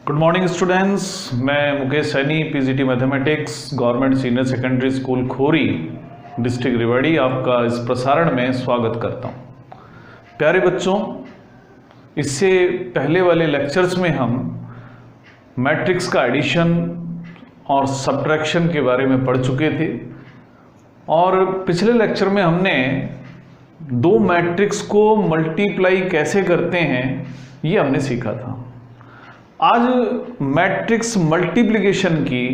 Good morning students, मैं Mukesh Saini, PGT mathematics, government senior secondary school Khori, district Rewari, आपका इस प्रसारण में स्वागत करता हूं। प्यारे बच्चों, इससे पहले वाले लेक्चर्स में हम मैट्रिक्स का एडिशन और सब्ट्रैक्शन के बारे में पढ़ चुके थे और पिछले लेक्चर में हमने दो मैट्रिक्स को मल्टीप्लाई कैसे करते हैं ये हमने सीखा था। आज मैट्रिक्स मल्टीप्लिकेशन की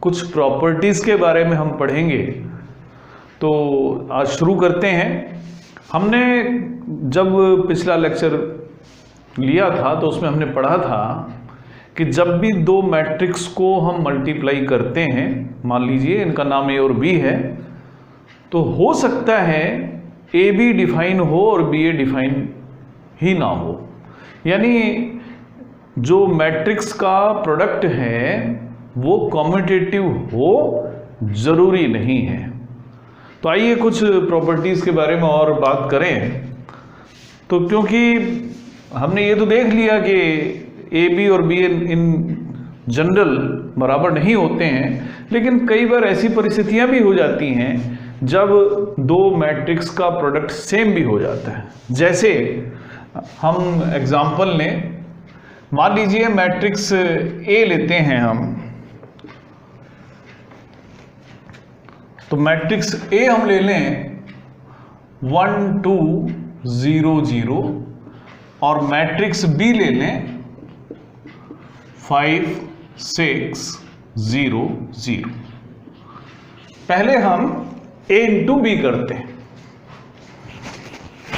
कुछ प्रॉपर्टीज के बारे में हम पढ़ेंगे। तो आज शुरू करते हैं। हमने जब पिछला लेक्चर लिया था तो उसमें हमने पढ़ा था कि जब भी दो मैट्रिक्स को हम मल्टीप्लाई करते हैं, मान लीजिए इनका नाम ए और बी है, तो हो सकता है ए बी डिफाइन हो और बी ए डिफाइन ही ना हो। यानी जो मैट्रिक्स का प्रोडक्ट है वो कॉम्यूटेटिव हो जरूरी नहीं है। तो आइए कुछ प्रॉपर्टीज के बारे में और बात करें। तो क्योंकि हमने ये तो देख लिया कि ए बी और बी इन जनरल बराबर नहीं होते हैं, लेकिन कई बार ऐसी परिस्थितियां भी हो जाती हैं जब दो मैट्रिक्स का प्रोडक्ट सेम भी हो जाता है। जैसे हम एग्जाम्पल लें, मान लीजिए मैट्रिक्स ए लेते हैं हम, तो मैट्रिक्स ए हम ले लें 1 2 0 0 और मैट्रिक्स बी ले लें 5 6 0 0। पहले हम ए इंटू बी करते हैं।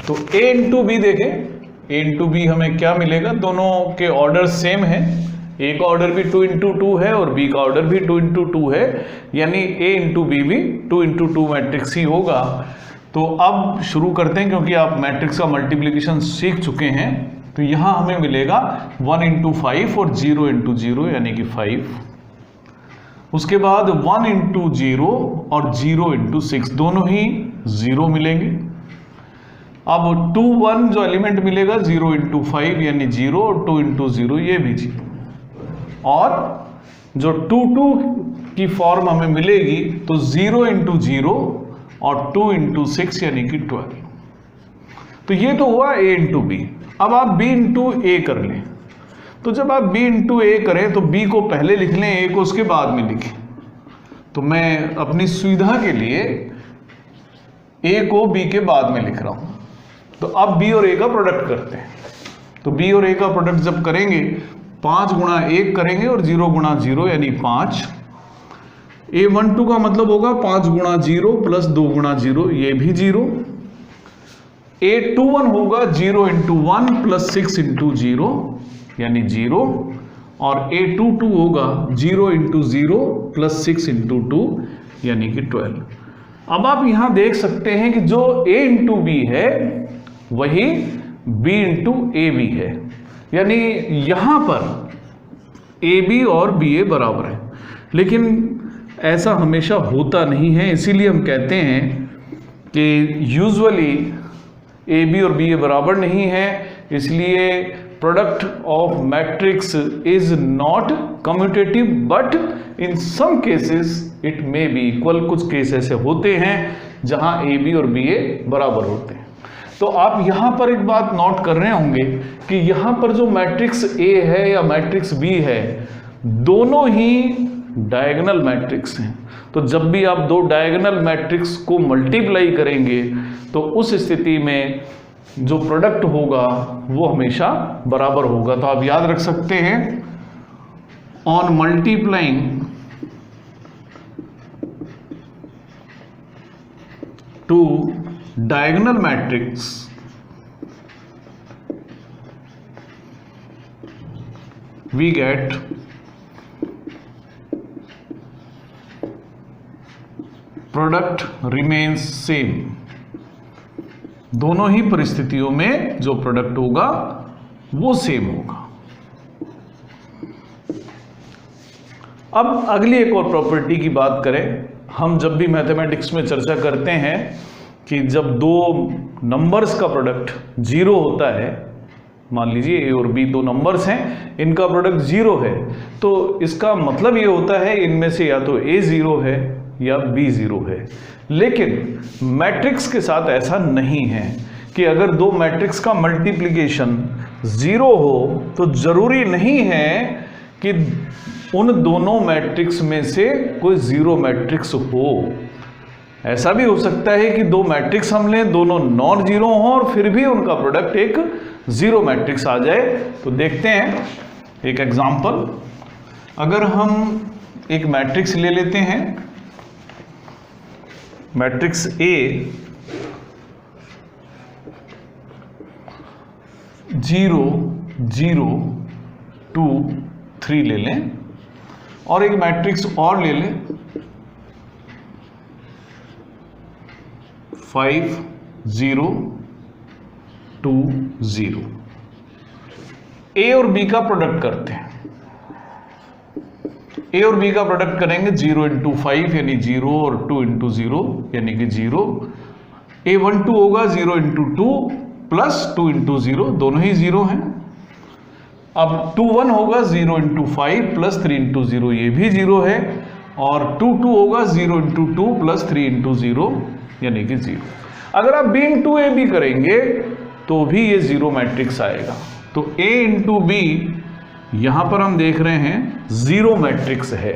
तो ए इंटू बी देखें, ए इंटू बी हमें क्या मिलेगा? दोनों के ऑर्डर सेम है। ए का ऑर्डर भी 2 इंटू 2 है और बी का ऑर्डर भी 2 इंटू 2 है, यानी ए इंटू बी भी 2 इंटू 2 मैट्रिक्स ही होगा। तो अब शुरू करते हैं, क्योंकि आप मैट्रिक्स का मल्टीप्लिकेशन सीख चुके हैं। तो यहां हमें मिलेगा 1 इंटू 5 और 0 इंटू 0 यानी कि 5। उसके बाद 1 इंटू 0 और 0 इंटू 6, दोनों ही 0 मिलेंगे। अब 2 1 जो एलिमेंट मिलेगा 0 इंटू 5 यानी 0 और 2 इंटू 0 ये भी 0। और जो 2 2 की फॉर्म हमें मिलेगी तो 0 इंटू 0 और 2 इंटू 6 यानी कि 12। तो ये तो हुआ ए इंटू बी। अब आप बी इंटू ए कर लें। तो जब आप बी इंटू ए करें तो बी को पहले लिख लें, ए को उसके बाद में लिखें। तो मैं अपनी सुविधा के लिए ए को बी के बाद में लिख रहा हूं। तो अब बी और ए का प्रोडक्ट करते हैं। तो बी और ए का प्रोडक्ट जब करेंगे 5 गुणा 1 करेंगे और 0 गुणा 0 यानी 5। ए 1 2 का मतलब होगा 5 गुणा 0 प्लस 2 गुणा 0, ये भी 0। ए 2 1 होगा 0 इंटू 1 प्लस 6 इंटू 0 यानी 0। और ए 2 2 होगा 0 इंटू 0 प्लस 6 इंटू 2 यानी कि 12। अब आप यहां देख सकते हैं कि जो ए इंटू बी है वही b इंटू ए बी है, यानी यहां पर ए बी और बी ए बराबर है। लेकिन ऐसा हमेशा होता नहीं है, इसीलिए हम कहते हैं कि यूजुअली ए बी और बी ए बराबर नहीं है, इसलिए product of matrix is not commutative, but in some cases it may be equal. कुछ केस ऐसे होते हैं जहां ए बी और बी ए बराबर होते हैं। तो आप यहां पर एक बात नोट कर रहे होंगे कि यहां पर जो मैट्रिक्स ए है या मैट्रिक्स बी है, दोनों ही डायगोनल मैट्रिक्स हैं। तो जब भी आप दो डायगोनल मैट्रिक्स को मल्टीप्लाई करेंगे तो उस स्थिति में जो प्रोडक्ट होगा वो हमेशा बराबर होगा। तो आप याद रख सकते हैं, on multiplying to diagonal matrix we get product remains same। दोनों ही परिस्थितियों में जो प्रोडक्ट होगा वो सेम होगा। अब अगली एक और प्रॉपर्टी की बात करें। हम जब भी मैथमेटिक्स में चर्चा करते हैं कि जब दो नंबर्स का प्रोडक्ट 0 होता है मान लीजिए ए और बी दो नंबर्स हैं, इनका प्रोडक्ट 0 है, तो इसका मतलब ये होता है इनमें से या तो ए 0 है या बी 0 है। लेकिन मैट्रिक्स के साथ ऐसा नहीं है कि अगर दो मैट्रिक्स का मल्टीप्लिकेशन 0 हो तो जरूरी नहीं है कि उन दोनों मैट्रिक्स में से कोई 0 मैट्रिक्स हो। ऐसा भी हो सकता है कि दो मैट्रिक्स हम लें, दोनों नॉन जीरो हों और फिर भी उनका प्रोडक्ट एक 0 मैट्रिक्स आ जाए। तो देखते हैं एक एग्जांपल। अगर हम एक मैट्रिक्स ले लेते हैं, मैट्रिक्स ए 0 0 2 3 ले लें, और एक मैट्रिक्स और ले लें 5 0 2 0। ए और बी का प्रोडक्ट करते हैं। ए और बी का प्रोडक्ट करेंगे 0 इंटू 5 यानी 0 और 2 इंटू 0 यानी कि 0। A12 होगा 0 इंटू 2 प्लस 2 इंटू 0, दोनों ही 0 हैं। अब 21 होगा 0 इंटू 5 प्लस 3 इंटू 0, ये भी 0 है। और 22 होगा 0 इंटू 2 प्लस 3 इंटू 0 यानी कि 0। अगर आप B इंटू ए बी करेंगे तो भी ये 0 मैट्रिक्स आएगा। तो A इंटू बी यहां पर हम देख रहे हैं 0 मैट्रिक्स है।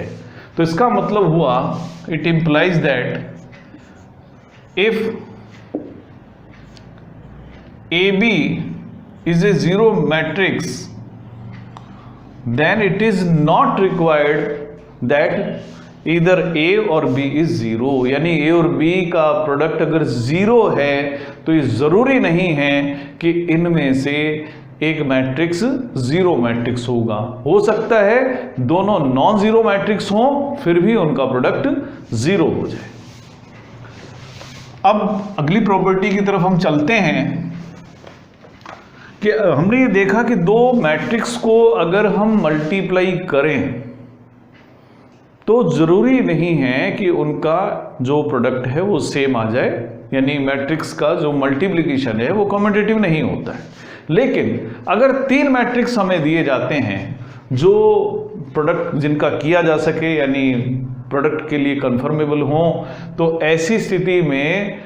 तो इसका मतलब हुआ, it implies that if AB is a 0 matrix, then it is not required that either A और B is 0। यानी A और B का प्रोडक्ट अगर 0 है तो ये जरूरी नहीं है कि इनमें से एक मैट्रिक्स 0 मैट्रिक्स होगा। हो सकता है दोनों नॉन जीरो मैट्रिक्स हों फिर भी उनका प्रोडक्ट 0 हो जाए। अब अगली प्रॉपर्टी की तरफ हम चलते हैं कि हमने ये देखा कि दो मैट्रिक्स को अगर हम मल्टीप्लाई करें तो जरूरी नहीं है कि उनका जो प्रोडक्ट है वो सेम आ जाए, यानी मैट्रिक्स का जो मल्टीप्लिकेशन है वो कम्यूटेटिव नहीं होता है। लेकिन अगर 3 मैट्रिक्स हमें दिए जाते हैं जो प्रोडक्ट जिनका किया जा सके, यानी प्रोडक्ट के लिए कंफर्मेबल हों, तो ऐसी स्थिति में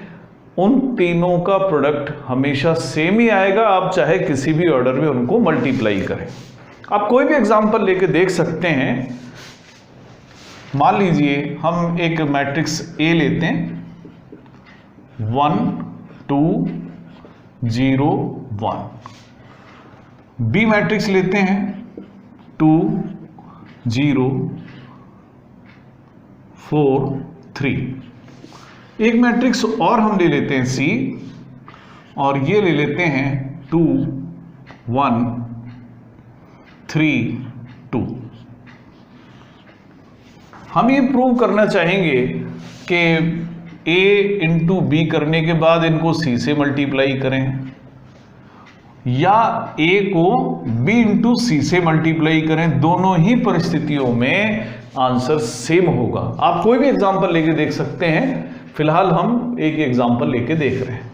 उन तीनों का प्रोडक्ट हमेशा सेम ही आएगा, आप चाहे किसी भी ऑर्डर में उनको मल्टीप्लाई करें। आप कोई भी एग्जांपल लेके देख सकते हैं। मान लीजिए हम एक मैट्रिक्स ए लेते हैं 1 2 0 1। बी मैट्रिक्स लेते हैं 2 0 4 3। एक मैट्रिक्स और हम ले लेते हैं सी, और ये ले लेते हैं 2 1 3 2। हम ये प्रूव करना चाहेंगे कि A इंटू बी करने के बाद इनको C से मल्टीप्लाई करें, या A को B इंटू C से मल्टीप्लाई करें। दोनों ही परिस्थितियों में आंसर सेम होगा। आप कोई भी एग्जांपल लेके देख सकते हैं, फिलहाल हम एक एग्जांपल लेके देख रहे हैं।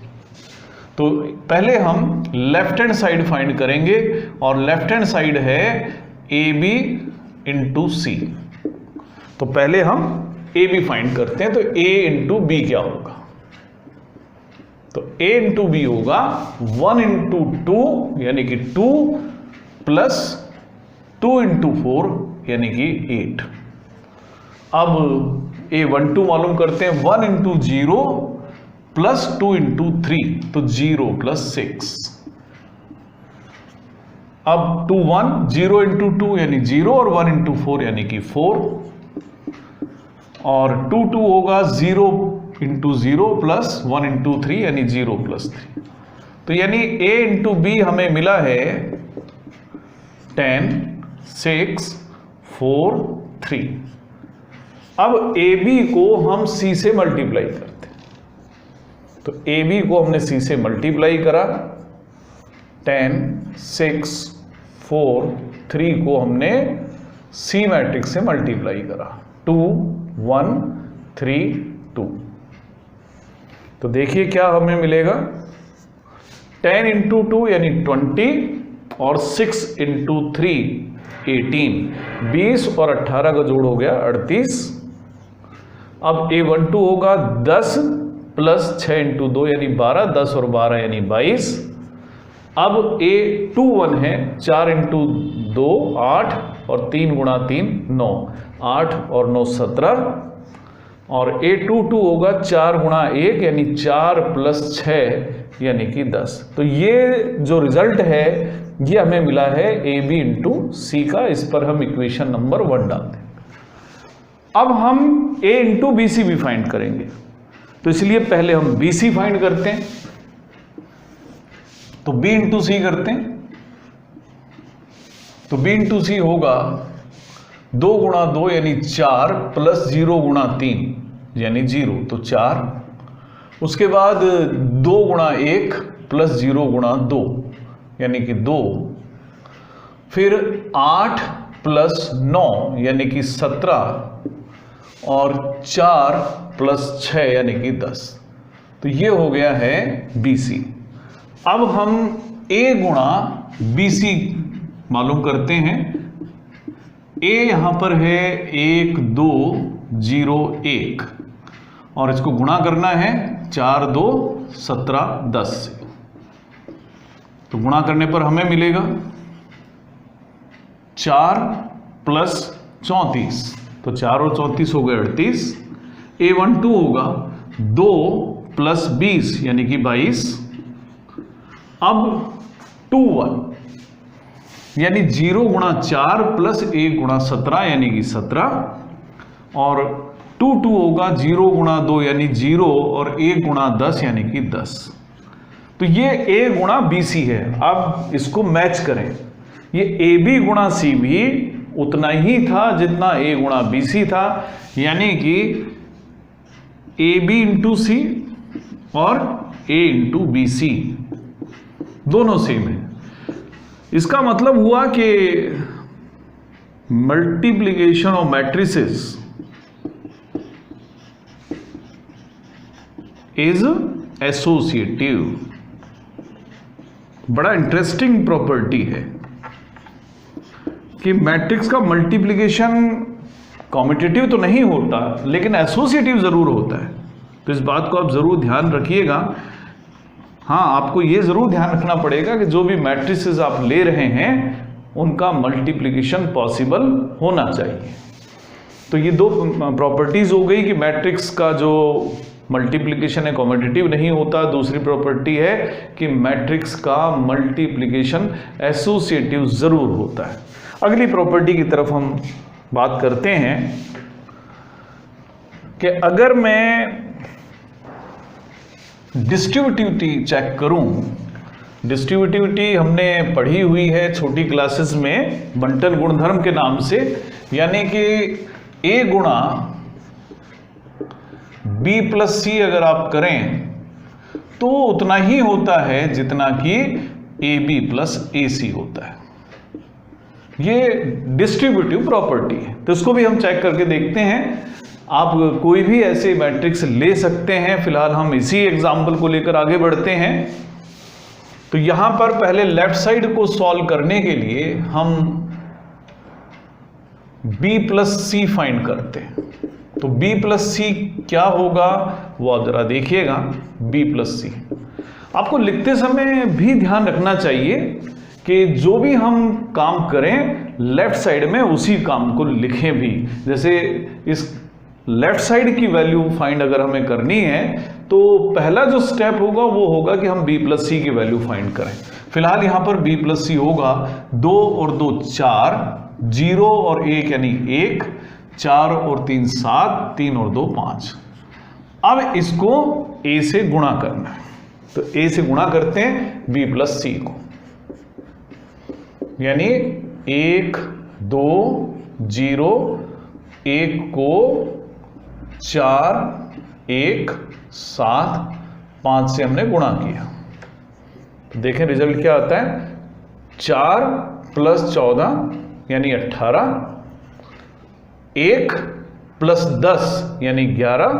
तो पहले हम लेफ्ट हैंड साइड फाइंड करेंगे, और लेफ्ट हैंड साइड है AB इंटू सी। तो पहले हम ए बी फाइंड करते हैं। तो A इंटू बी क्या होगा? तो A इंटू बी होगा 1 इंटू 2 यानी कि 2 प्लस 2 इंटू 4 यानी कि 8। अब A12 मालूम करते हैं 1 इंटू 0 प्लस 2 इंटू 3, तो 0 प्लस 6। अब 2 1 0 इंटू 2 यानी 0 और 1 इंटू 4 यानी कि 4, और 2 2 होगा 0 इंटू 0 प्लस 1 इंटू 3 यानी 0 प्लस 3। तो यानी A इंटू बी हमें मिला है 10 6 4 3। अब AB को हम C से मल्टीप्लाई करते हैं। तो AB को हमने C से मल्टीप्लाई करा, 10 6 4 3 को हमने C मैट्रिक्स से मल्टीप्लाई करा, 2 1 3 2। तो देखिए क्या हमें मिलेगा, 10 इंटू 2 यानी 20, और 6 इंटू 3 18, 20 और 18 का जोड़ हो गया 38। अब A12 होगा 10 प्लस 6 इंटू 2 यानी 12, 10 और 12 यानी 22। अब A21 है 4 इंटू 2 8 और 3 गुणा 3 9, 8 और 9 17। और A22 होगा 4 गुणा 1 यानी 4 प्लस 6 यानी कि 10। तो ये जो रिजल्ट है ये हमें मिला है AB इंटू सी का। इस पर हम इक्वेशन नंबर 1 डालते हैं। अब हम A इंटू बी सी भी फाइंड करेंगे, तो इसलिए पहले हम BC फाइंड करते हैं। तो B इंटू सी करते हैं। तो B इंटू सी होगा 2 गुणा 2 यानी 4 प्लस 0 गुणा 3 यानी 0, तो 4। उसके बाद 2 गुणा 1 प्लस 0 गुणा 2 यानी कि 2। फिर 8 प्लस 9 यानी कि 17 और 4 प्लस 6 यानी कि 10। तो ये हो गया है BC। अब हम A गुणा BC मालूम करते हैं। A यहां पर है 1 2 0 1 और इसको गुणा करना है 4 2 17 10 से। तो गुणा करने पर हमें मिलेगा 4 प्लस 34, तो 4 और 34 हो गए 38। A12 होगा 2 प्लस 20 यानी कि 22। अब 21 यानी 0 गुणा 4 प्लस 1 गुणा 17 यानी कि 17। और 22 होगा 0 गुणा 2 यानी 0 और 1 गुणा 10 यानी कि 10। तो ये A गुणा BC है। अब इसको मैच करें। ये AB गुणा C भी उतना ही था जितना A गुणा BC था, यानी कि AB इंटू C और A इंटू BC दोनों सेम है। इसका मतलब हुआ कि multiplication of matrices is associative. बड़ा इंटरेस्टिंग प्रॉपर्टी है कि मैट्रिक्स का मल्टीप्लिकेशन कॉम्यूटेटिव तो नहीं होता लेकिन एसोसिएटिव जरूर होता है। तो इस बात को आप जरूर ध्यान रखिएगा। हाँ, आपको ये जरूर ध्यान रखना पड़ेगा कि जो भी मैट्रिसेस आप ले रहे हैं उनका मल्टीप्लिकेशन पॉसिबल होना चाहिए। तो ये दो प्रॉपर्टीज हो गई कि मैट्रिक्स का जो मल्टीप्लिकेशन है कॉम्यूटेटिव नहीं होता। दूसरी प्रॉपर्टी है कि मैट्रिक्स का मल्टीप्लिकेशन एसोसिएटिव जरूर होता है। अगली प्रॉपर्टी की तरफ हम बात करते हैं कि अगर मैं डिस्ट्रीब्यूटिविटी चेक करूं, डिस्ट्रीब्यूटिविटी हमने पढ़ी हुई है छोटी क्लासेस में बंटन गुणधर्म के नाम से, यानी कि A गुणा B प्लस C अगर आप करें तो उतना ही होता है जितना कि AB प्लस AC होता है। ये डिस्ट्रीब्यूटिव प्रॉपर्टी है, तो इसको भी हम चेक करके देखते हैं। आप कोई भी ऐसे मैट्रिक्स ले सकते हैं। फिलहाल हम इसी एग्जाम्पल को लेकर आगे बढ़ते हैं। तो यहां पर पहले लेफ्ट साइड को सॉल्व करने के लिए हम B प्लस C फाइंड करते हैं। तो B प्लस C क्या होगा वो आप जरा देखिएगा। B प्लस C आपको लिखते समय भी ध्यान रखना चाहिए कि जो भी हम काम करें लेफ्ट साइड में उसी काम को लिखें भी। जैसे इस लेफ्ट साइड की वैल्यू फाइंड अगर हमें करनी है तो पहला जो स्टेप होगा वो होगा कि हम B प्लस C की वैल्यू फाइंड करें। फिलहाल यहां पर B प्लस C होगा 2 और 2 4, 0 और 1 यानी 1, 4 और 3 7, 3 और 2 5। अब इसको A से गुणा करना है, तो A से गुणा करते हैं B प्लस C को, यानी 1 2 0 1 को 4 1 7 5 से हमने गुणा किया। तो देखें रिजल्ट क्या आता है। 4 प्लस 14 यानी 18, 1 प्लस 10 यानी 11,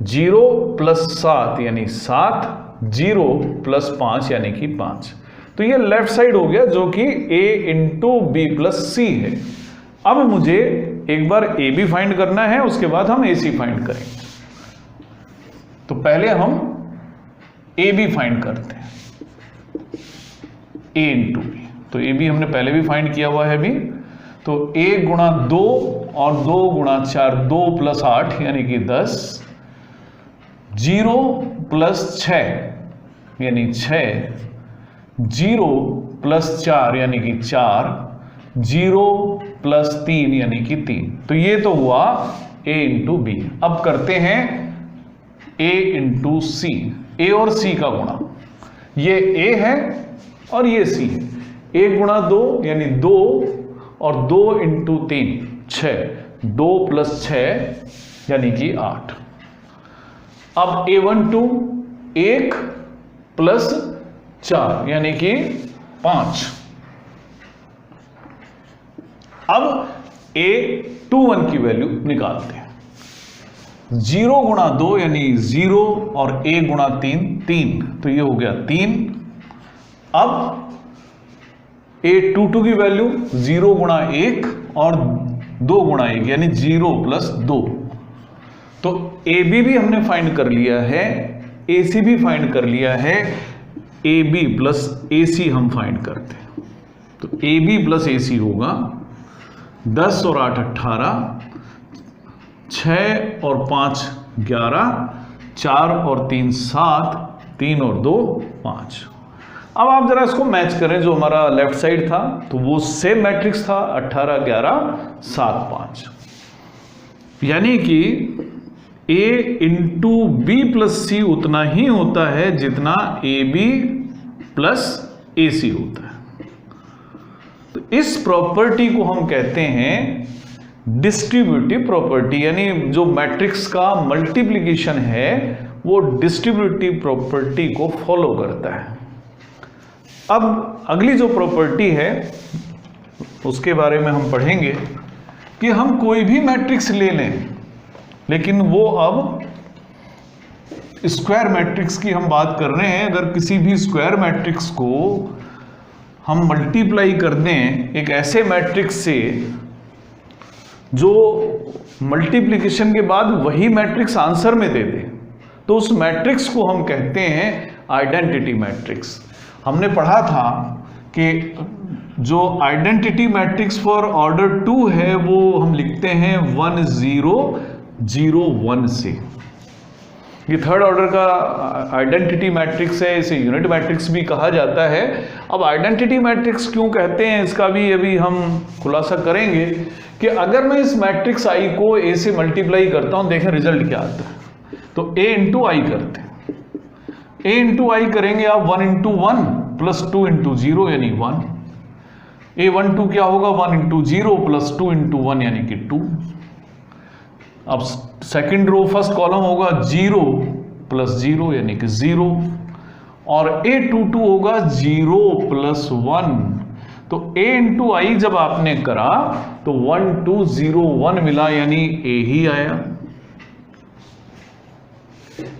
0 प्लस 7 यानी 7, 0 प्लस 5 यानी कि 5। तो ये लेफ्ट साइड हो गया जो कि a इंटू बी प्लस सी है। अब मुझे एक बार ए बी फाइंड करना है, उसके बाद हम ए सी फाइंड करेंगे। तो पहले हम ए बी फाइंड करते हैं, ए इंटू बी। तो ए बी हमने पहले भी फाइंड किया हुआ है अभी। तो a गुणा 2 और 2 गुणा 4, 2 प्लस 8 यानी कि 10, 0 प्लस 6 यानी 6, 0 प्लस 4 यानी कि 4, 0 प्लस 3 यानी कि 3। तो ये तो हुआ a इंटू बी। अब करते हैं a इंटू सी, ए और सी का गुणा। ये a है और ये c है। 1 गुणा 2 यानी 2 और 2 इंटू 3 6, 2 प्लस 6 यानी कि 8। अब A12 1 प्लस 4 यानी कि 5। अब A21 की वैल्यू निकालते हैं। 0 गुणा 2 यानी 0 और a गुणा 3 3, तो ये हो गया 3। अब A22 की वैल्यू 0 गुणा 1 और 2 गुणा 1 यानी 0 प्लस 2। तो AB भी हमने फाइंड कर लिया है, AC भी फाइंड कर लिया है, AB प्लस AC हम फाइंड करते हैं। तो AB प्लस AC होगा 10 और 8 18, 6 और 5 11, 4 और 3 7, 3 और 2 5। अब आप जरा इसको मैच करें, जो हमारा लेफ्ट साइड था तो वो सेम मैट्रिक्स था 18 11 7 5, यानी कि A इंटू बी प्लस सी उतना ही होता है जितना ए बी प्लस ए सी होता है। तो इस प्रॉपर्टी को हम कहते हैं डिस्ट्रीब्यूटिव प्रॉपर्टी, यानी जो मैट्रिक्स का मल्टीप्लिकेशन है वो डिस्ट्रीब्यूटिव प्रॉपर्टी को फॉलो करता है। अब अगली जो प्रॉपर्टी है उसके बारे में हम पढ़ेंगे कि हम कोई भी मैट्रिक्स ले लें, लेकिन वो अब स्क्वायर मैट्रिक्स की हम बात कर रहे हैं। अगर किसी भी स्क्वायर मैट्रिक्स को हम मल्टीप्लाई कर दें एक ऐसे मैट्रिक्स से जो मल्टीप्लिकेशन के बाद वही मैट्रिक्स आंसर में दे दे, तो उस मैट्रिक्स को हम कहते हैं आइडेंटिटी मैट्रिक्स। हमने पढ़ा था कि जो आइडेंटिटी मैट्रिक्स फॉर ऑर्डर 2 है वो हम लिखते हैं 1 0 0 1 से। ये थर्ड ऑर्डर का आइडेंटिटी मैट्रिक्स है, इसे यूनिट मैट्रिक्स भी कहा जाता है। अब आइडेंटिटी मैट्रिक्स क्यों कहते हैं इसका भी अभी हम खुलासा करेंगे कि अगर मैं इस मैट्रिक्स आई को a से मल्टीप्लाई करता हूं, देखें रिजल्ट क्या आता है। तो a इंटू आई करते हैं, a इंटू आई करेंगे आप 1 इंटू 1 प्लस 2 इंटू 0 यानी 1। A12 क्या होगा 1 इंटू 0 प्लस 2 इंटू 1 यानी कि 2। अब सेकंड रो फर्स्ट कॉलम होगा 0 प्लस 0 यानी कि 0, और A22 होगा 0 प्लस 1। तो a इंटू आई जब आपने करा तो 1 2 0 1 मिला, यानी a ही आया।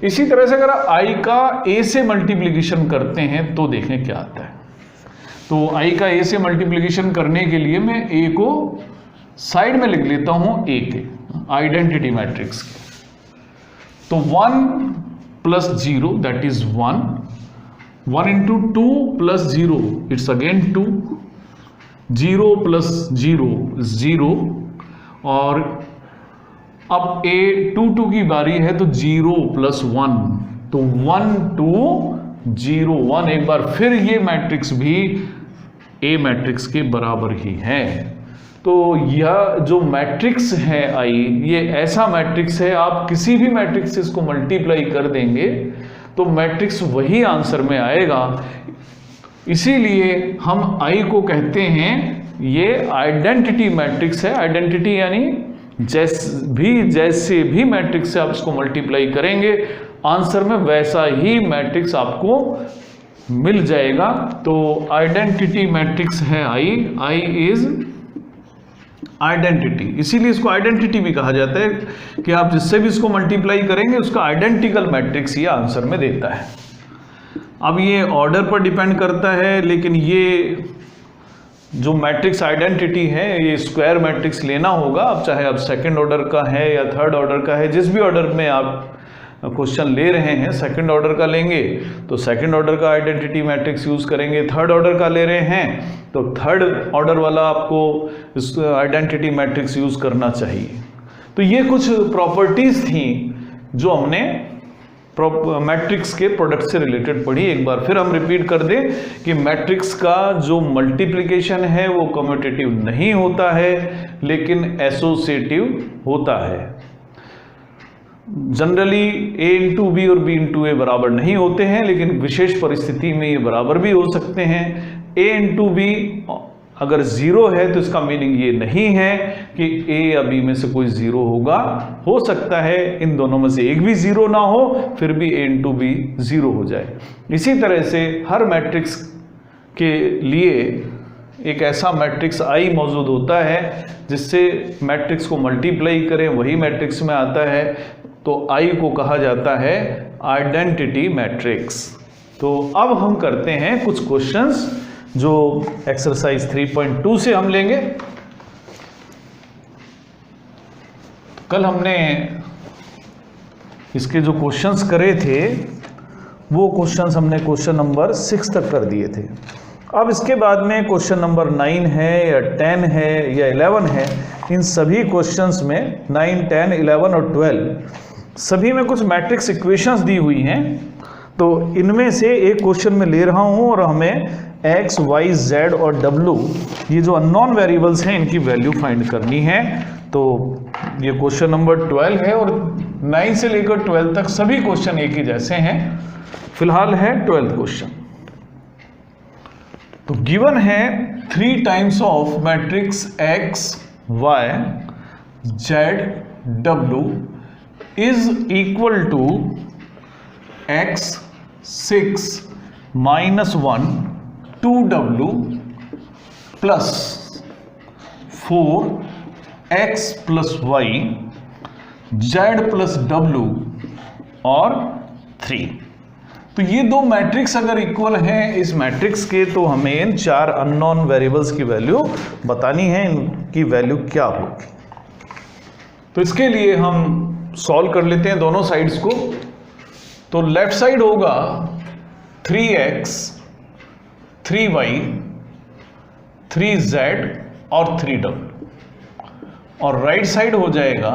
इसी तरह से अगर i का a से मल्टीप्लिकेशन करते हैं तो देखें क्या आता है। तो i का a से मल्टीप्लिकेशन करने के लिए मैं a को साइड में लिख लेता हूं a के आइडेंटिटी मैट्रिक्स के। तो 1 plus 0 that is 1, 1 into 2 plus 0 it's again 2, 0 plus 0 0, और अब A22 की बारी है तो 0 प्लस 1, तो 1 2 0 1। एक बार फिर ये मैट्रिक्स भी A मैट्रिक्स के बराबर ही है। तो यह जो मैट्रिक्स है I, ये ऐसा मैट्रिक्स है, आप किसी भी मैट्रिक्स से इसको मल्टीप्लाई कर देंगे तो मैट्रिक्स वही आंसर में आएगा। इसीलिए हम I को कहते हैं ये आइडेंटिटी मैट्रिक्स है। आइडेंटिटी यानी जैसे भी मैट्रिक्स से आप इसको मल्टीप्लाई करेंगे आंसर में वैसा ही मैट्रिक्स आपको मिल जाएगा। तो आइडेंटिटी मैट्रिक्स है I इज आइडेंटिटी। इसीलिए इसको आइडेंटिटी भी कहा जाता है कि आप जिससे भी इसको मल्टीप्लाई करेंगे उसका आइडेंटिकल मैट्रिक्स ये आंसर में देता है। अब ये ऑर्डर पर डिपेंड करता है, लेकिन ये जो मैट्रिक्स आइडेंटिटी है ये स्क्वायर मैट्रिक्स लेना होगा। अब चाहे आप सेकंड ऑर्डर का है या थर्ड ऑर्डर का है, जिस भी ऑर्डर में आप क्वेश्चन ले रहे हैं, सेकंड ऑर्डर का लेंगे तो सेकंड ऑर्डर का आइडेंटिटी मैट्रिक्स यूज करेंगे, थर्ड ऑर्डर का ले रहे हैं तो थर्ड ऑर्डर वाला आपको इस आइडेंटिटी मैट्रिक्स यूज करना चाहिए। तो ये कुछ प्रॉपर्टीज थी जो हमने मैट्रिक्स के प्रोडक्ट से रिलेटेड पढ़ी। एक बार फिर हम रिपीट कर दें कि मैट्रिक्स का जो मल्टीप्लिकेशन है वो कम्यूटेटिव नहीं होता है लेकिन एसोसिएटिव होता है। जनरली a इंटू बी और b इंटू ए बराबर नहीं होते हैं, लेकिन विशेष परिस्थिति में ये बराबर भी हो सकते हैं। a इंटू बी अगर जीरो है तो इसका मीनिंग ये नहीं है कि a या b में से कोई जीरो होगा। हो सकता है इन दोनों में से एक भी जीरो ना हो, फिर भी a इंटू बी जीरो हो जाए। इसी तरह से हर मैट्रिक्स के लिए एक ऐसा मैट्रिक्स I मौजूद होता है जिससे मैट्रिक्स को मल्टीप्लाई करें वही मैट्रिक्स में आता है, तो I को कहा जाता है आइडेंटिटी मैट्रिक्स। तो अब हम करते हैं कुछ क्वेश्चंस जो एक्सरसाइज 3.2 से हम लेंगे। कल हमने इसके जो क्वेश्चंस करे थे वो क्वेश्चंस हमने क्वेश्चन नंबर 6 तक कर दिए थे। अब इसके बाद में क्वेश्चन नंबर 9 है या 10 है या 11 है, इन सभी क्वेश्चंस में 9, 10, 11 और 12 सभी में कुछ मैट्रिक्स इक्वेशंस दी हुई हैं। तो इनमें से एक क्वेश्चन में ले रहा हूं और हमें x, y, z और w ये जो अननोन वेरिएबल्स हैं इनकी वैल्यू फाइंड करनी है। तो ये क्वेश्चन नंबर 12 है और 9 से लेकर 12 तक सभी क्वेश्चन एक ही जैसे हैं। फिलहाल है 12th क्वेश्चन। तो गिवन है 3 times of matrix x, y, z, w is equal to x, 6, -1, 2w plus 4 x plus y, z plus w और 3। तो ये दो मैट्रिक्स अगर इक्वल हैं इस मैट्रिक्स के, तो हमें इन 4 अननोन वेरिएबल्स की वैल्यू बतानी है, इनकी वैल्यू क्या होगी। तो इसके लिए हम सॉल्व कर लेते हैं दोनों साइड्स को। तो लेफ्ट साइड होगा 3x, 3y, 3z और 3w और राइट साइड हो जाएगा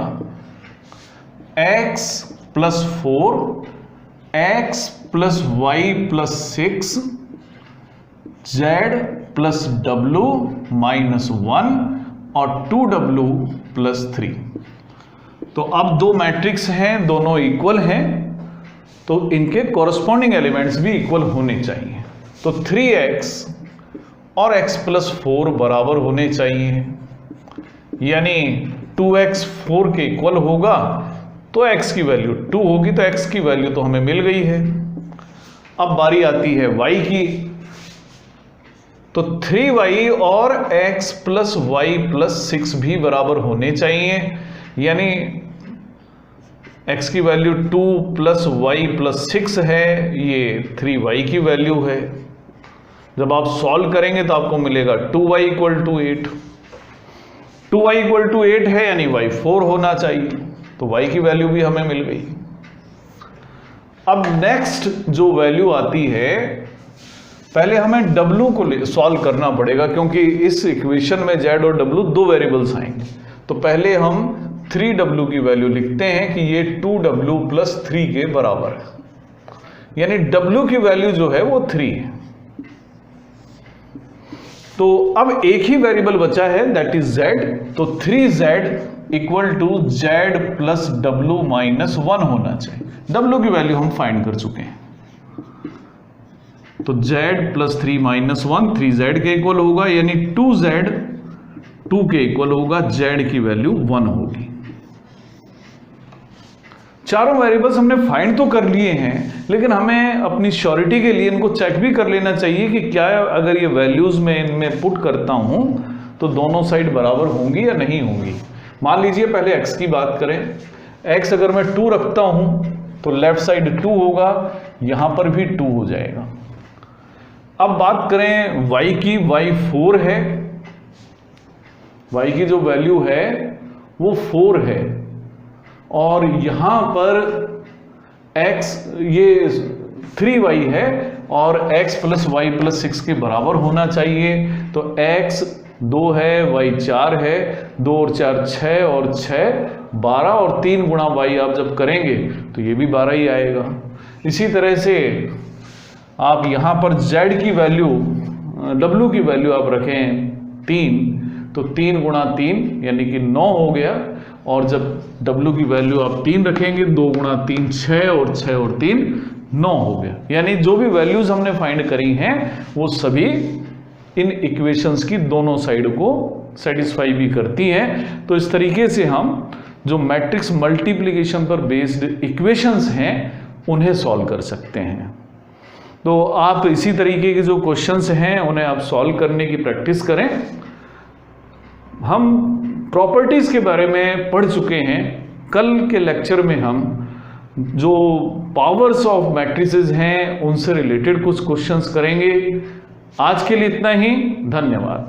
x plus 4, x plus y plus 6, z plus w minus 1 और 2w प्लस 3। तो अब दो मैट्रिक्स हैं, दोनों इक्वल हैं, तो इनके कॉरस्पॉन्डिंग एलिमेंट्स भी इक्वल होने चाहिए। तो 3x और x प्लस 4 बराबर होने चाहिए, यानी 2x 4 के इक्वल होगा तो x की वैल्यू 2 होगी, तो x की वैल्यू तो हमें मिल गई है। अब बारी आती है y की। तो 3y और x प्लस y प्लस 6 भी बराबर होने चाहिए, यानी x की वैल्यू 2 प्लस y प्लस 6 है, ये 3y की वैल्यू है। जब आप सॉल्व करेंगे तो आपको मिलेगा 2y equal to 8। 2y equal to 8 है यानी y 4 होना चाहिए, तो y की वैल्यू भी हमें मिल गई। अब नेक्स्ट जो वैल्यू आती है, पहले हमें w को सॉल्व करना पड़ेगा क्योंकि इस इक्वेशन में z और w दो वेरिएबल्स आएंगे। तो पहले हम 3w की वैल्यू लिखते हैं कि ये 2w प्लस 3 के बराबर है, यानी w की वैल्यू जो है वो 3 है। तो अब एक ही वेरिएबल बचा है दैट इज z, तो 3z equal to z plus w minus 1 होना चाहिए। w की वैल्यू हम फाइंड कर चुके हैं, तो z प्लस 3 माइनस 1 3z के इक्वल होगा, यानी 2z 2 के इक्वल होगा, z की वैल्यू 1 होगी। चारों वेरिएबल्स हमने फाइंड तो कर लिए हैं, लेकिन हमें अपनी श्योरिटी के लिए इनको चेक भी कर लेना चाहिए कि क्या अगर ये वैल्यूज में इनमें पुट करता हूं तो दोनों साइड बराबर होंगी या नहीं होंगी। मान लीजिए पहले x की बात करें, x अगर मैं 2 रखता हूं तो लेफ्ट साइड 2 होगा, यहां पर भी 2 हो जाएगा। अब बात करें y की, y 4 है, y की जो वैल्यू है वो 4 है, और यहां पर x ये 3y है और x प्लस वाई प्लस 6 के बराबर होना चाहिए। तो x 2 है, y 4 है, 2 और 4 6 और 6 12 और 3 गुणा y आप जब करेंगे तो ये भी 12 ही आएगा। इसी तरह से आप यहाँ पर z की वैल्यू, w की वैल्यू आप रखें 3, तो 3 गुणा 3 यानी कि 9 हो गया, और जब w की वैल्यू आप 3 रखेंगे 2 गुणा 3 6 और 6 और 3 9 हो गया। यानी जो भी वैल्यूज हमने फाइंड करी हैं वो सभी इन इक्वेशंस की दोनों साइड को सेटिस्फाई भी करती हैं। तो इस तरीके से हम जो मैट्रिक्स मल्टीप्लिकेशन पर बेस्ड इक्वेशंस हैं उन्हें सॉल्व कर सकते हैं। तो आप इसी तरीके के जो क्वेश्चंस हैं उन्हें आप सॉल्व करने की प्रैक्टिस करें। हम प्रॉपर्टीज के बारे में पढ़ चुके हैं। कल के लेक्चर में हम जो पावर्स ऑफ मैट्रिसेस हैं उनसे रिलेटेड कुछ क्वेश्चंस करेंगे। आज के लिए इतना ही, धन्यवाद।